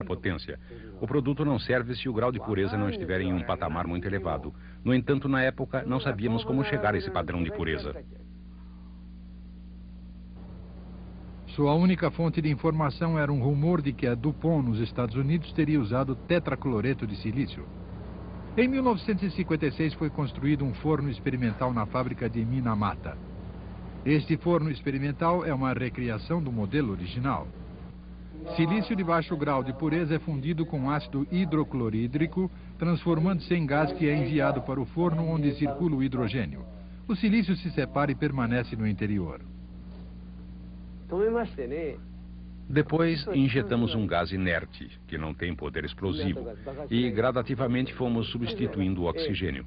potência. O produto não serve se o grau de pureza não estiver em um patamar muito elevado. No entanto, na época, não sabíamos como chegar a esse padrão de pureza. Sua única fonte de informação era um rumor de que a DuPont, nos Estados Unidos, teria usado tetracloreto de silício. Em 1956 foi construído um forno experimental na fábrica de Minamata. Este forno experimental é uma recriação do modelo original. Silício de baixo grau de pureza é fundido com ácido hidroclorídrico, transformando-se em gás que é enviado para o forno onde circula o hidrogênio. O silício se separa e permanece no interior. Depois, injetamos um gás inerte, que não tem poder explosivo, e gradativamente fomos substituindo o oxigênio.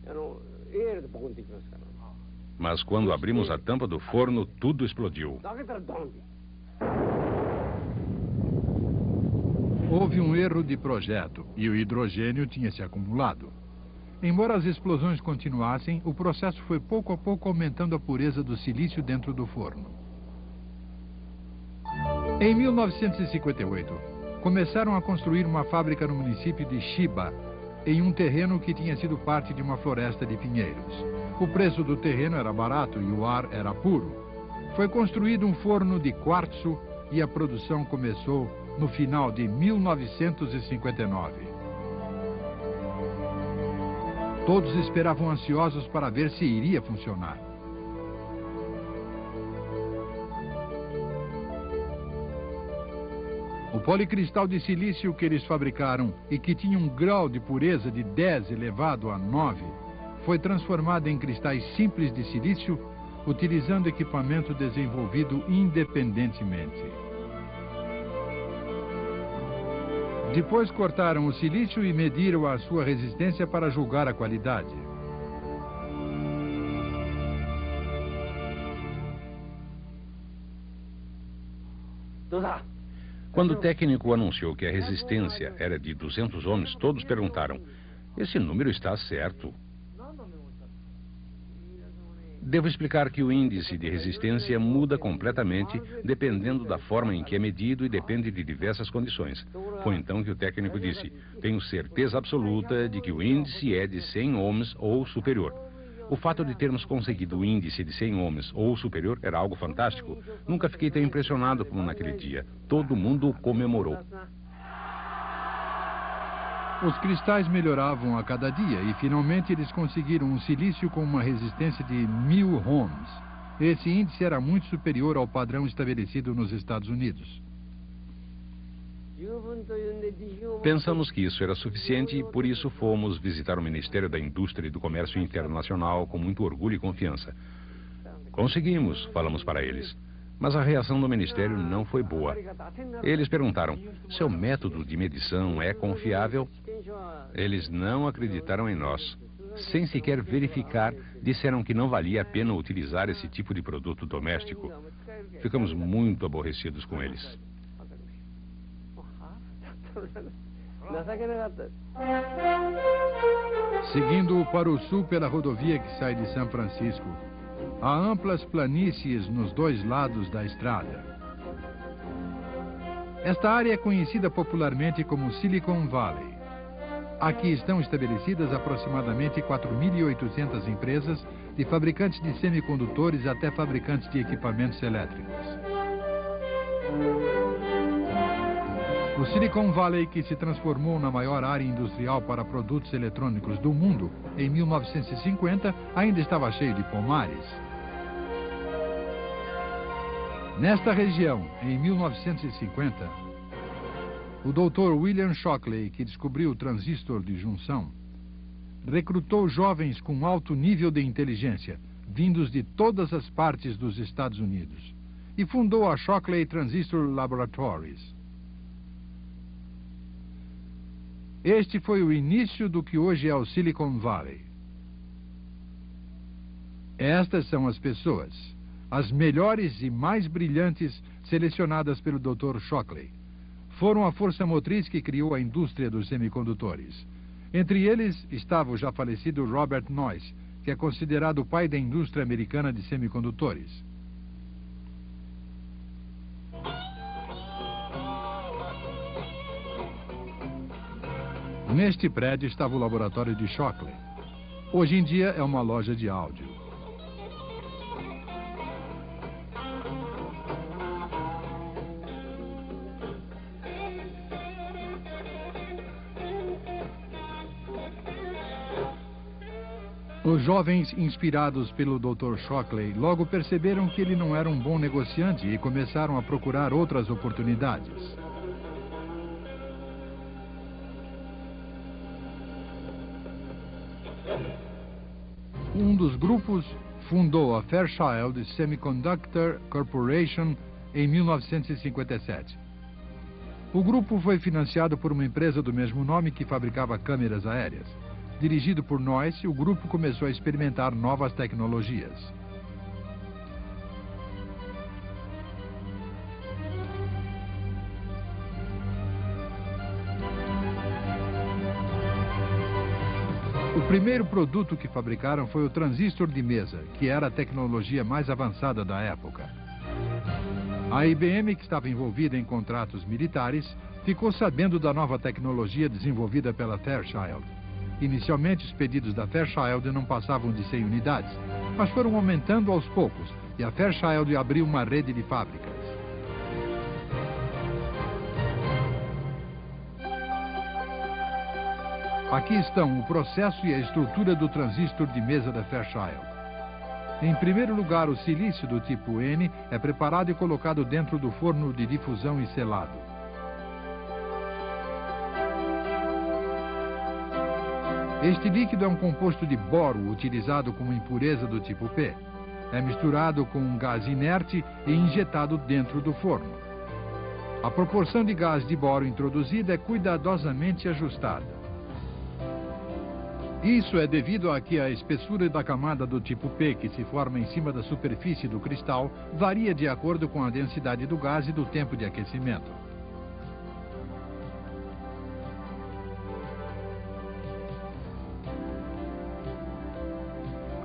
Mas quando abrimos a tampa do forno, tudo explodiu. Houve um erro de projeto e o hidrogênio tinha se acumulado. Embora as explosões continuassem, o processo foi pouco a pouco aumentando a pureza do silício dentro do forno. Em 1958, começaram a construir uma fábrica no município de Chiba, em um terreno que tinha sido parte de uma floresta de pinheiros. O preço do terreno era barato e o ar era puro. Foi construído um forno de quartzo e a produção começou no final de 1959. Todos esperavam ansiosos para ver se iria funcionar. O policristal de silício que eles fabricaram e que tinha um grau de pureza de 10 elevado a 9, foi transformado em cristais simples de silício, utilizando equipamento desenvolvido independentemente. Depois cortaram o silício e mediram a sua resistência para julgar a qualidade. Quando o técnico anunciou que a resistência era de 200 ohms, todos perguntaram: esse número está certo? Devo explicar que o índice de resistência muda completamente dependendo da forma em que é medido e depende de diversas condições. Foi então que o técnico disse: tenho certeza absoluta de que o índice é de 100 ohms ou superior. O fato de termos conseguido o índice de 100 ohms ou superior era algo fantástico. Nunca fiquei tão impressionado como naquele dia. Todo mundo comemorou. Os cristais melhoravam a cada dia e finalmente eles conseguiram um silício com uma resistência de 1000 ohms. Esse índice era muito superior ao padrão estabelecido nos Estados Unidos. Pensamos que isso era suficiente e por isso fomos visitar o Ministério da Indústria e do Comércio Internacional com muito orgulho e confiança. Conseguimos, falamos para eles. Mas a reação do Ministério não foi boa. Eles perguntaram: seu método de medição é confiável? Eles não acreditaram em nós. Sem sequer verificar, disseram que não valia a pena utilizar esse tipo de produto doméstico. Ficamos muito aborrecidos com eles. Seguindo para o sul pela rodovia que sai de São Francisco, há amplas planícies nos dois lados da estrada. Esta área é conhecida popularmente como Silicon Valley. Aqui estão estabelecidas aproximadamente 4.800 empresas, de fabricantes de semicondutores até fabricantes de equipamentos elétricos. O Silicon Valley, que se transformou na maior área industrial para produtos eletrônicos do mundo em 1950, ainda estava cheio de pomares. Nesta região, em 1950, o Dr. William Shockley, que descobriu o transistor de junção, recrutou jovens com alto nível de inteligência, vindos de todas as partes dos Estados Unidos, e fundou a Shockley Transistor Laboratories. Este foi o início do que hoje é o Silicon Valley. Estas são as pessoas, as melhores e mais brilhantes selecionadas pelo Dr. Shockley. Foram a força motriz que criou a indústria dos semicondutores. Entre eles estava o já falecido Robert Noyce, que é considerado o pai da indústria americana de semicondutores. Neste prédio estava o laboratório de Shockley. Hoje em dia é uma loja de áudio. Os jovens, inspirados pelo Dr. Shockley, logo perceberam que ele não era um bom negociante e começaram a procurar outras oportunidades. Um dos grupos fundou a Fairchild Semiconductor Corporation em 1957. O grupo foi financiado por uma empresa do mesmo nome que fabricava câmeras aéreas. Dirigido por Noyce, o grupo começou a experimentar novas tecnologias. O primeiro produto que fabricaram foi o transistor de mesa, que era a tecnologia mais avançada da época. A IBM, que estava envolvida em contratos militares, ficou sabendo da nova tecnologia desenvolvida pela Fairchild. Inicialmente, os pedidos da Fairchild não passavam de 100 unidades, mas foram aumentando aos poucos, e a Fairchild abriu uma rede de fábricas. Aqui estão o processo e a estrutura do transistor de mesa da Fairchild. Em primeiro lugar, o silício do tipo N é preparado e colocado dentro do forno de difusão e selado. Este líquido é um composto de boro utilizado como impureza do tipo P. É misturado com um gás inerte e injetado dentro do forno. A proporção de gás de boro introduzida é cuidadosamente ajustada. Isso é devido a que a espessura da camada do tipo P, que se forma em cima da superfície do cristal, varia de acordo com a densidade do gás e do tempo de aquecimento.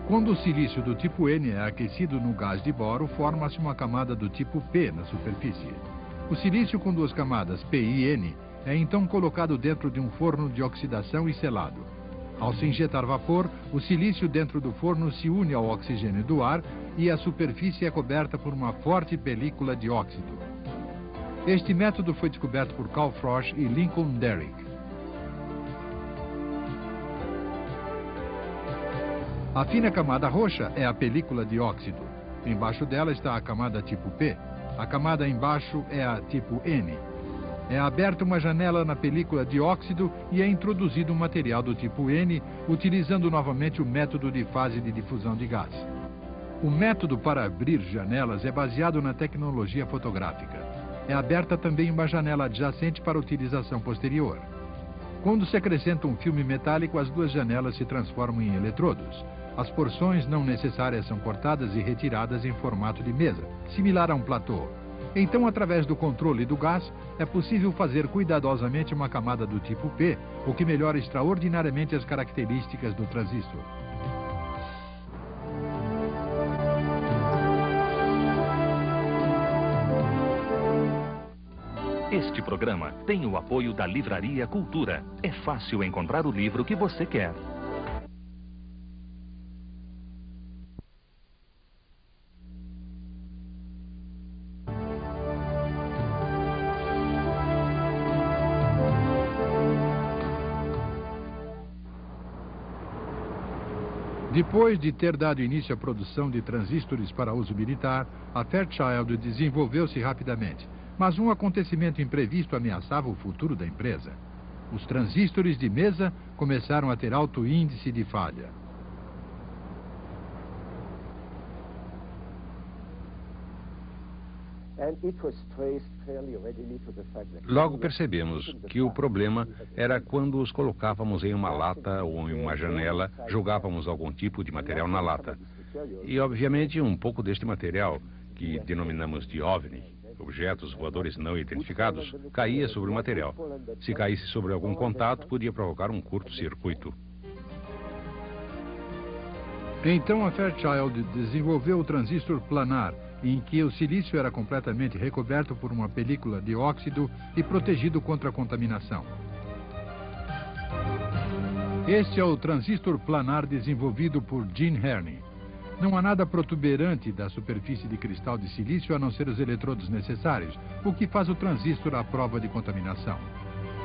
Quando o silício do tipo N é aquecido no gás de boro, forma-se uma camada do tipo P na superfície. O silício com duas camadas, P e N, é então colocado dentro de um forno de oxidação e selado. Ao se injetar vapor, o silício dentro do forno se une ao oxigênio do ar e a superfície é coberta por uma forte película de óxido. Este método foi descoberto por Carl Frosch e Lincoln Derrick. A fina camada roxa é a película de óxido. Embaixo dela está a camada tipo P. A camada embaixo é a tipo N. É aberta uma janela na película de óxido e é introduzido um material do tipo N, utilizando novamente o método de fase de difusão de gás. O método para abrir janelas é baseado na tecnologia fotográfica. É aberta também uma janela adjacente para utilização posterior. Quando se acrescenta um filme metálico, as duas janelas se transformam em eletrodos. As porções não necessárias são cortadas e retiradas em formato de mesa, similar a um platô. Então, através do controle do gás, é possível fazer cuidadosamente uma camada do tipo P, o que melhora extraordinariamente as características do transistor. Este programa tem o apoio da Livraria Cultura. É fácil encontrar o livro que você quer. Depois de ter dado início à produção de transistores para uso militar, a Fairchild desenvolveu-se rapidamente. Mas um acontecimento imprevisto ameaçava o futuro da empresa. Os transistores de mesa começaram a ter alto índice de falha. Logo percebemos que o problema era quando os colocávamos em uma lata ou em uma janela, jogávamos algum tipo de material na lata. E, obviamente, um pouco deste material, que denominamos de OVNI, objetos voadores não identificados, caía sobre o material. Se caísse sobre algum contato, podia provocar um curto-circuito. Então a Fairchild desenvolveu o transistor planar, em que o silício era completamente recoberto por uma película de óxido e protegido contra a contaminação. Este é o transistor planar desenvolvido por Gene Herney. Não há nada protuberante da superfície de cristal de silício a não ser os eletrodos necessários, o que faz o transistor à prova de contaminação.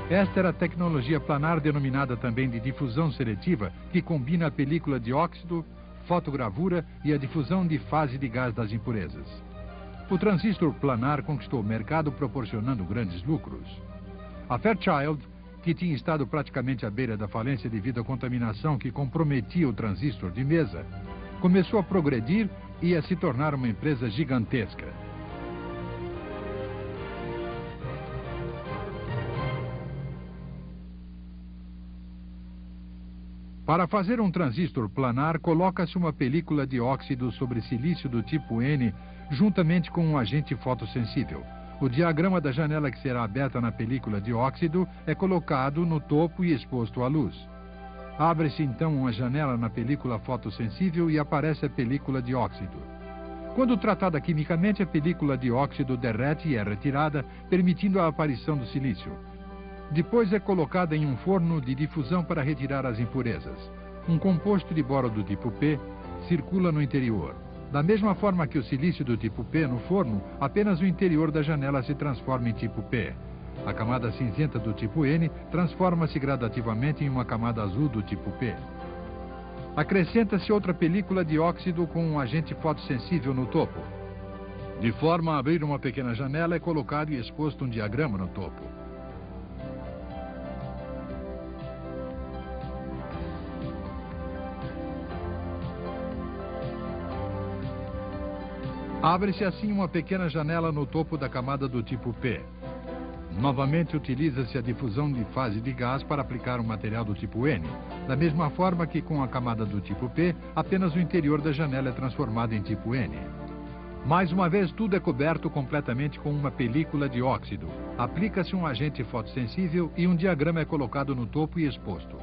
Esta era a tecnologia planar denominada também de difusão seletiva, que combina a película de óxido, fotogravura e a difusão de fase de gás das impurezas. O transistor planar conquistou o mercado proporcionando grandes lucros. A Fairchild, que tinha estado praticamente à beira da falência devido à contaminação que comprometia o transistor de mesa, começou a progredir e a se tornar uma empresa gigantesca. Para fazer um transistor planar, coloca-se uma película de óxido sobre silício do tipo N juntamente com um agente fotossensível. O diagrama da janela que será aberta na película de óxido é colocado no topo e exposto à luz. Abre-se então uma janela na película fotossensível e aparece a película de óxido. Quando tratada quimicamente, a película de óxido derrete e é retirada, permitindo a aparição do silício. Depois é colocada em um forno de difusão para retirar as impurezas. Um composto de boro do tipo P circula no interior. Da mesma forma que o silício do tipo P no forno, apenas o interior da janela se transforma em tipo P. A camada cinzenta do tipo N transforma-se gradativamente em uma camada azul do tipo P. Acrescenta-se outra película de óxido com um agente fotossensível no topo. De forma a abrir uma pequena janela, é colocado e exposto um diagrama no topo. Abre-se assim uma pequena janela no topo da camada do tipo P. Novamente utiliza-se a difusão de fase de gás para aplicar um material do tipo N. Da mesma forma que com a camada do tipo P, apenas o interior da janela é transformado em tipo N. Mais uma vez, tudo é coberto completamente com uma película de óxido. Aplica-se um agente fotossensível e um diagrama é colocado no topo e exposto.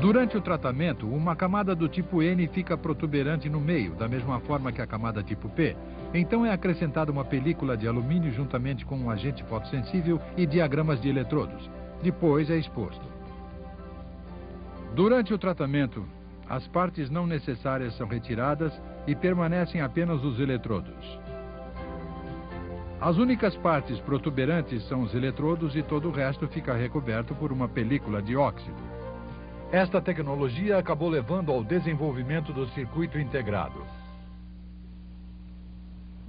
Durante o tratamento, uma camada do tipo N fica protuberante no meio, da mesma forma que a camada tipo P. Então é acrescentada uma película de alumínio juntamente com um agente fotossensível e diagramas de eletrodos. Depois é exposto. Durante o tratamento, as partes não necessárias são retiradas e permanecem apenas os eletrodos. As únicas partes protuberantes são os eletrodos e todo o resto fica recoberto por uma película de óxido. Esta tecnologia acabou levando ao desenvolvimento do circuito integrado.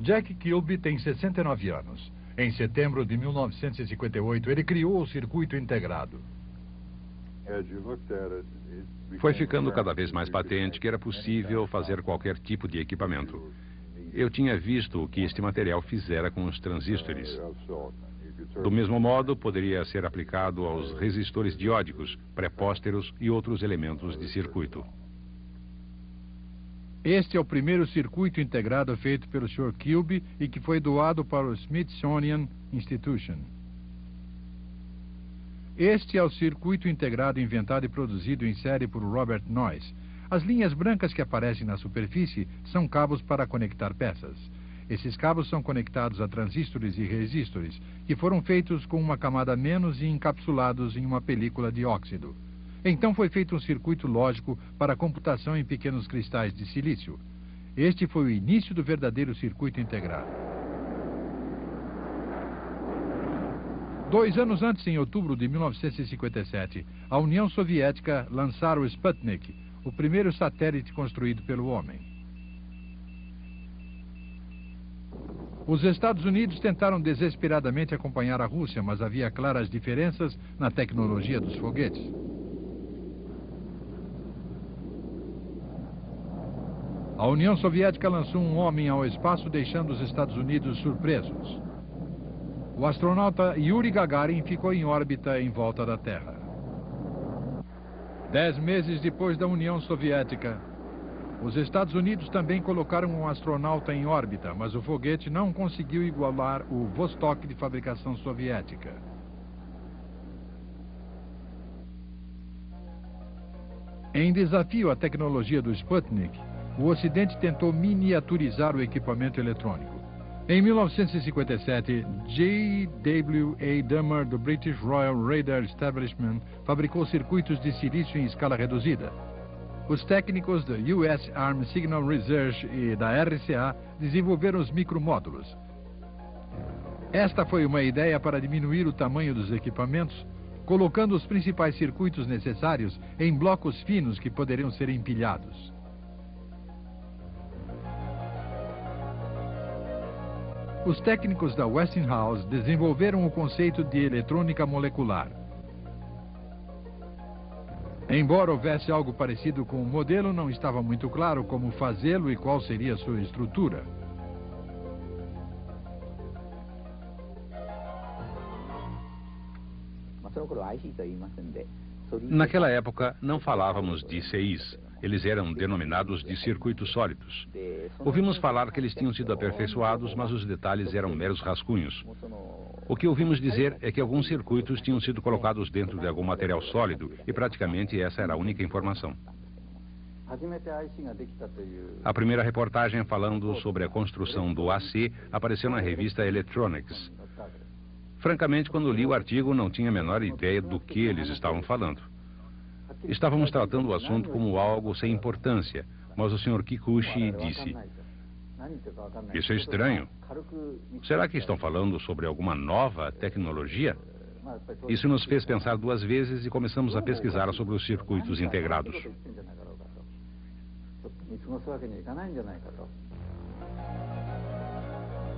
Jack Kilby tem 69 anos. Em setembro de 1958, ele criou o circuito integrado. Foi ficando cada vez mais patente que era possível fazer qualquer tipo de equipamento. Eu tinha visto o que este material fizera com os transistores. Do mesmo modo, poderia ser aplicado aos resistores diódicos, prepósteros e outros elementos de circuito. Este é o primeiro circuito integrado feito pelo Sr. Kilby e que foi doado para o Smithsonian Institution. Este é o circuito integrado inventado e produzido em série por Robert Noyce. As linhas brancas que aparecem na superfície são cabos para conectar peças. Esses cabos são conectados a transistores e resistores, que foram feitos com uma camada a menos e encapsulados em uma película de óxido. Então foi feito um circuito lógico para a computação em pequenos cristais de silício. Este foi o início do verdadeiro circuito integrado. 2 anos antes, em outubro de 1957, a União Soviética lançara o Sputnik, o primeiro satélite construído pelo homem. Os Estados Unidos tentaram desesperadamente acompanhar a Rússia, mas havia claras diferenças na tecnologia dos foguetes. A União Soviética lançou um homem ao espaço, deixando os Estados Unidos surpresos. O astronauta Yuri Gagarin ficou em órbita em volta da Terra. 10 meses depois da União Soviética, os Estados Unidos também colocaram um astronauta em órbita, mas o foguete não conseguiu igualar o Vostok de fabricação soviética. Em desafio à tecnologia do Sputnik, o Ocidente tentou miniaturizar o equipamento eletrônico. Em 1957, J.W.A. Dummer, do British Royal Radar Establishment, fabricou circuitos de silício em escala reduzida. Os técnicos da US Army Signal Research e da RCA desenvolveram os micromódulos. Esta foi uma ideia para diminuir o tamanho dos equipamentos, colocando os principais circuitos necessários em blocos finos que poderiam ser empilhados. Os técnicos da Westinghouse desenvolveram o conceito de eletrônica molecular. Embora houvesse algo parecido com o modelo, não estava muito claro como fazê-lo e qual seria sua estrutura. Naquela época, não falávamos de CIs. Eles eram denominados de circuitos sólidos. Ouvimos falar que eles tinham sido aperfeiçoados, mas os detalhes eram meros rascunhos. O que ouvimos dizer é que alguns circuitos tinham sido colocados dentro de algum material sólido, e praticamente essa era a única informação. A primeira reportagem falando sobre a construção do AC apareceu na revista Electronics. Francamente, quando li o artigo, não tinha a menor ideia do que eles estavam falando. Estávamos tratando o assunto como algo sem importância, mas o Sr. Kikuchi disse: "Isso é estranho. Será que estão falando sobre alguma nova tecnologia?" Isso nos fez pensar duas vezes e começamos a pesquisar sobre os circuitos integrados.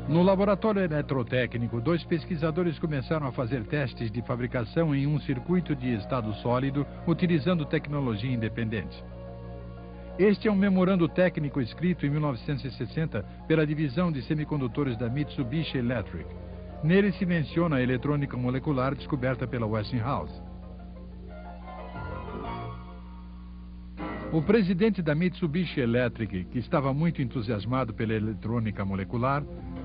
No laboratório eletrotécnico, dois pesquisadores começaram a fazer testes de fabricação em um circuito de estado sólido, utilizando tecnologia independente. Este é um memorando técnico escrito em 1960 pela divisão de semicondutores da Mitsubishi Electric. Nele se menciona a eletrônica molecular descoberta pela Westinghouse. O presidente da Mitsubishi Electric, que estava muito entusiasmado pela eletrônica molecular,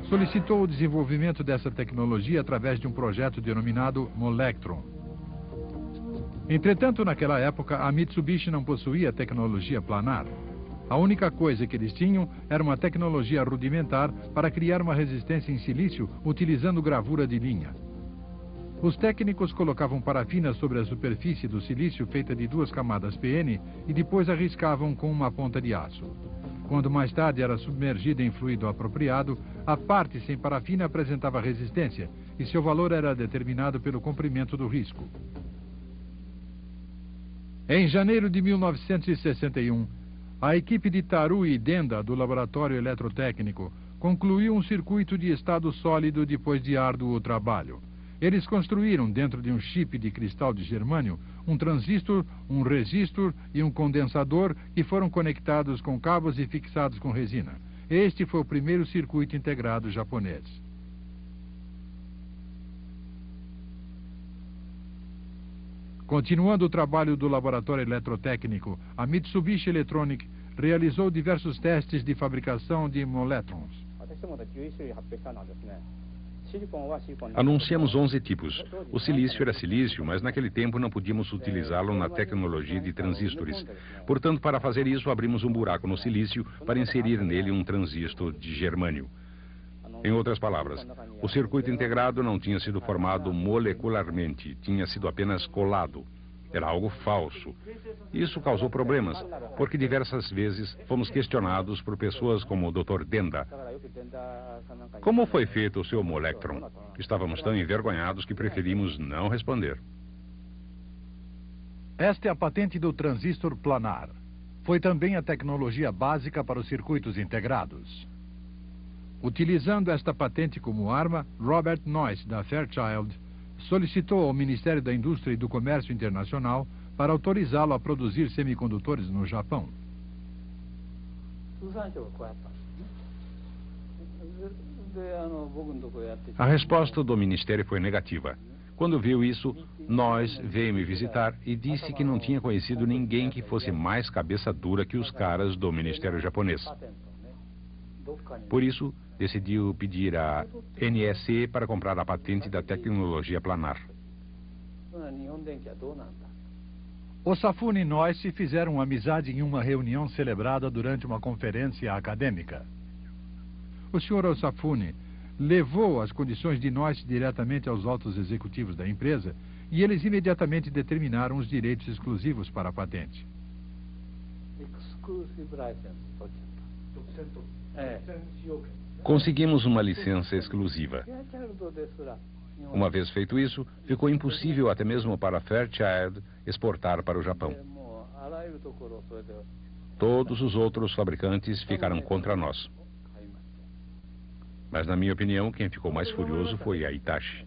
solicitou o desenvolvimento dessa tecnologia através de um projeto denominado Molectron. Entretanto, naquela época, a Mitsubishi não possuía tecnologia planar. A única coisa que eles tinham era uma tecnologia rudimentar para criar uma resistência em silício utilizando gravura de linha. Os técnicos colocavam parafina sobre a superfície do silício feita de 2 camadas PN e depois a riscavam com uma ponta de aço. Quando mais tarde era submergida em fluido apropriado, a parte sem parafina apresentava resistência e seu valor era determinado pelo comprimento do risco. Em janeiro de 1961, a equipe de Tarui Denda, do Laboratório Eletrotécnico, concluiu um circuito de estado sólido depois de árduo trabalho. Eles construíram, dentro de um chip de cristal de germânio, um transistor, um resistor e um condensador que foram conectados com cabos e fixados com resina. Este foi o primeiro circuito integrado japonês. Continuando o trabalho do laboratório eletrotécnico, a Mitsubishi Electronic realizou diversos testes de fabricação de moletrons. Anunciamos 11 tipos. O silício era silício, mas naquele tempo não podíamos utilizá-lo na tecnologia de transistores. Portanto, para fazer isso, abrimos um buraco no silício para inserir nele um transistor de germânio. Em outras palavras, o circuito integrado não tinha sido formado molecularmente, tinha sido apenas colado. Era algo falso. Isso causou problemas, porque diversas vezes fomos questionados por pessoas como o Dr. Denda. Como foi feito o seu Molectron? Estávamos tão envergonhados que preferimos não responder. Esta é a patente do transistor planar. Foi também a tecnologia básica para os circuitos integrados. Utilizando esta patente como arma, Robert Noyce, da Fairchild, solicitou ao Ministério da Indústria e do Comércio Internacional para autorizá-lo a produzir semicondutores no Japão. A resposta do Ministério foi negativa. Quando viu isso, Noyce veio me visitar e disse que não tinha conhecido ninguém que fosse mais cabeça dura que os caras do Ministério japonês. Por isso, decidiu pedir à NSC para comprar a patente da tecnologia planar. Osafune e Noyce fizeram amizade em uma reunião celebrada durante uma conferência acadêmica. O Sr. Osafune levou as condições de NOIS diretamente aos altos executivos da empresa e eles imediatamente determinaram os direitos exclusivos para a patente. Conseguimos uma licença exclusiva. Uma vez feito isso, ficou impossível até mesmo para a Fairchild exportar para o Japão. Todos os outros fabricantes ficaram contra nós. Mas, na minha opinião, quem ficou mais furioso foi a Hitachi.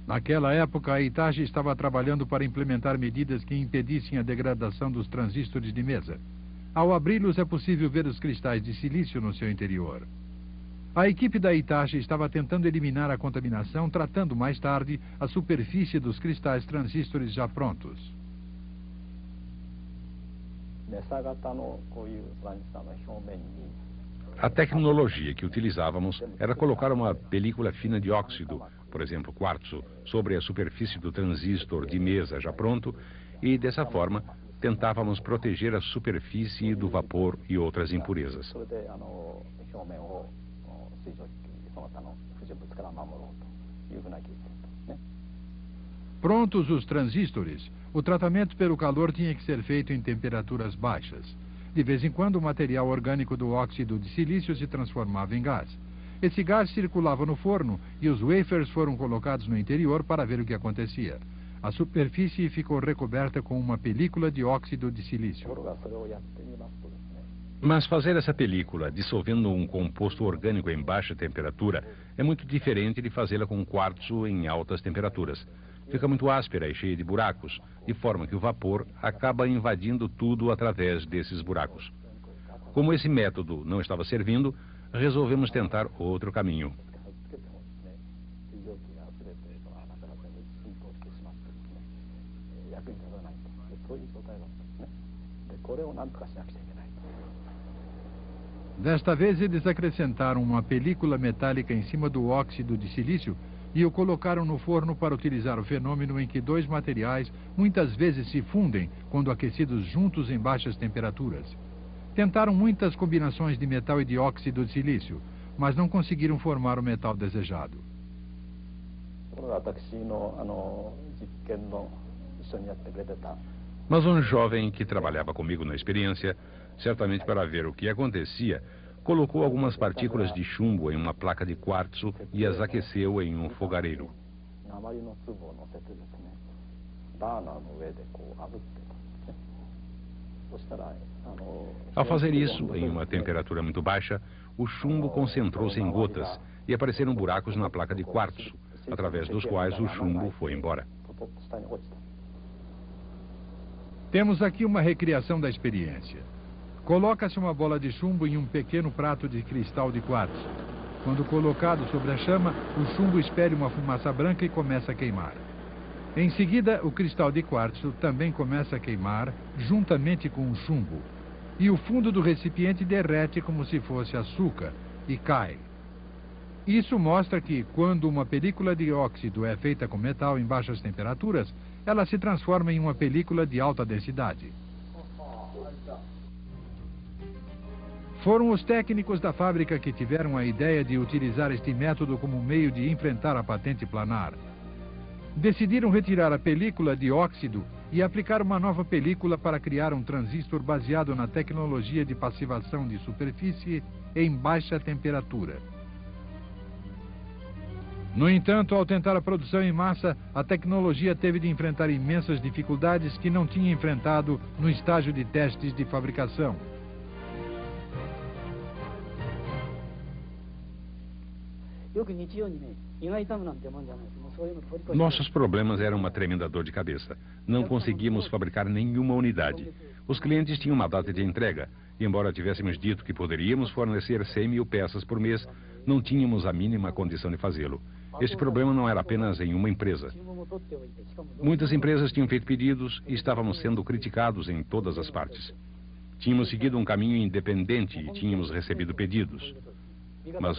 Naquela época, a Hitachi estava trabalhando para implementar medidas que impedissem a degradação dos transistores de mesa. Ao abri-los, é possível ver os cristais de silício no seu interior. A equipe da Hitachi estava tentando eliminar a contaminação, tratando mais tarde a superfície dos cristais transistores já prontos. A tecnologia que utilizávamos era colocar uma película fina de óxido, por exemplo, quartzo, sobre a superfície do transistor de mesa já pronto e, dessa forma, tentávamos proteger a superfície do vapor e outras impurezas. Prontos os transistores, o tratamento pelo calor tinha que ser feito em temperaturas baixas. De vez em quando, o material orgânico do óxido de silício se transformava em gás. Esse gás circulava no forno e os wafers foram colocados no interior para ver o que acontecia. A superfície ficou recoberta com uma película de óxido de silício. Mas fazer essa película dissolvendo um composto orgânico em baixa temperatura é muito diferente de fazê-la com quartzo em altas temperaturas. Fica muito áspera e cheia de buracos, de forma que o vapor acaba invadindo tudo através desses buracos. Como esse método não estava servindo, resolvemos tentar outro caminho. Desta vez, eles acrescentaram uma película metálica em cima do óxido de silício e o colocaram no forno para utilizar o fenômeno em que dois materiais muitas vezes se fundem quando aquecidos juntos em baixas temperaturas. Tentaram muitas combinações de metal e de óxido de silício, mas não conseguiram formar o metal desejado. Mas um jovem que trabalhava comigo na experiência, certamente para ver o que acontecia, colocou algumas partículas de chumbo em uma placa de quartzo e as aqueceu em um fogareiro. Ao fazer isso, em uma temperatura muito baixa, o chumbo concentrou-se em gotas e apareceram buracos na placa de quartzo, através dos quais o chumbo foi embora. Temos aqui uma recriação da experiência. Coloca-se uma bola de chumbo em um pequeno prato de cristal de quartzo. Quando colocado sobre a chama, o chumbo espelha uma fumaça branca e começa a queimar. Em seguida, o cristal de quartzo também começa a queimar juntamente com o chumbo. E o fundo do recipiente derrete como se fosse açúcar e cai. Isso mostra que, quando uma película de óxido é feita com metal em baixas temperaturas, ela se transforma em uma película de alta densidade. Foram os técnicos da fábrica que tiveram a ideia de utilizar este método como meio de enfrentar a patente planar. Decidiram retirar a película de óxido e aplicar uma nova película para criar um transistor baseado na tecnologia de passivação de superfície em baixa temperatura. No entanto, ao tentar a produção em massa, a tecnologia teve de enfrentar imensas dificuldades que não tinha enfrentado no estágio de testes de fabricação. Nossos problemas eram uma tremenda dor de cabeça. Não conseguíamos fabricar nenhuma unidade. Os clientes tinham uma data de entrega. E embora tivéssemos dito que poderíamos fornecer 100.000 peças por mês, não tínhamos a mínima condição de fazê-lo. Este problema não era apenas em uma empresa. Muitas empresas tinham feito pedidos e estávamos sendo criticados em todas as partes. Tínhamos seguido um caminho independente e tínhamos recebido pedidos. Mas